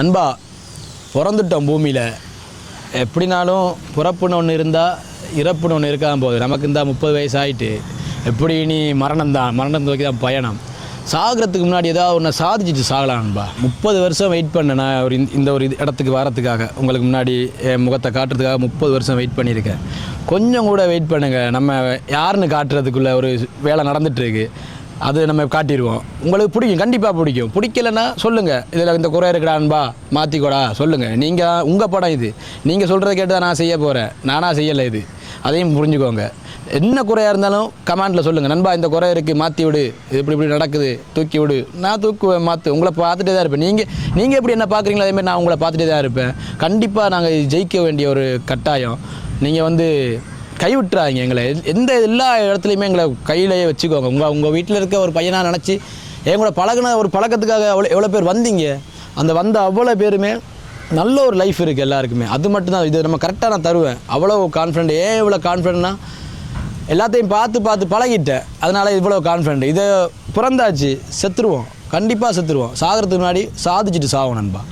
அன்பா பிறந்துட்டோம் பூமியில். எப்படினாலும் பிறப்புன்னு ஒன்று இருந்தால் இறப்புன்னு ஒன்று இருக்காமல் போகுது. நமக்கு இந்த 30 வயசு ஆகிட்டு எப்படி நீ மரணத்தை நோக்கி தான் பயணம். சாகிறதுக்கு முன்னாடி ஏதாவது ஒன்று சாதிச்சுட்டு சாகலாம் அன்பா. 30 வருஷம் வெயிட் பண்ணேன் நான் இந்த இடத்துக்கு வரத்துக்காக. உங்களுக்கு முன்னாடி என் முகத்தை காட்டுறதுக்காக 30 வருஷம் வெயிட் பண்ணியிருக்கேன். கொஞ்சம் கூட வெயிட் பண்ணுங்கள். நம்ம யாருன்னு காட்டுறதுக்குள்ளே ஒரு வேலை நடந்துகிட்ருக்கு. அது நம்ம காட்டிடுவோம். உங்களுக்கு பிடிக்கும், கண்டிப்பாக பிடிக்கும். பிடிக்கலைன்னா சொல்லுங்கள், இதில் இந்த குறை இருக்கிறான்பா மாற்றிக்கூடா சொல்லுங்கள். நீங்கள் உங்கள் படம் இது, நீங்கள் சொல்கிறத கேட்டு தான் நான் செய்ய போகிறேன். நானாக செய்யலை இது, அதையும் புரிஞ்சுக்கோங்க. என்ன குறையாக இருந்தாலும் கமெண்டில் சொல்லுங்கள். நண்பா இந்த குறை இருக்குது, மாற்றி விடு, இது இப்படி நடக்குது, தூக்கி விடு. நான் தூக்குவேன், மாற்று. உங்களை பார்த்துட்டே தான் இருப்பேன். நீங்கள் எப்படி என்ன பார்க்குறீங்களோ அதேமாதிரி நான் உங்களை பார்த்துட்டே தான் இருப்பேன். கண்டிப்பாக நாங்கள் ஜெயிக்க வேண்டிய ஒரு கட்டாயம். நீங்கள் கைவிட்டுறாங்க எங்களை. எல்லா இடத்துலையுமே எங்களை கையிலேயே வச்சுக்கோங்க. உங்கள் வீட்டில் இருக்க ஒரு பையனாக நினச்சி என் கூட பழகின ஒரு பழக்கத்துக்காக எவ்வளோ பேர் வந்தீங்க. அந்த வந்த அவ்வளோ பேருமே நல்ல ஒரு லைஃப் இருக்குது எல்லாருக்குமே. அது மட்டும்தான் இது நம்ம கரெக்டாக நான் தருவேன். அவ்வளோ கான்ஃபிடென்ட். இவ்வளோ கான்ஃபிடென்ட்னா எல்லாத்தையும் பார்த்து பழகிட்டேன். அதனால் இவ்வளோ கான்ஃபிடென்ட். இதை பிறந்தாச்சு, செத்துருவோம், கண்டிப்பாக செத்துருவோம். சாகிறதுக்கு முன்னாடி சாதிச்சுட்டு சாவோம் நண்பா.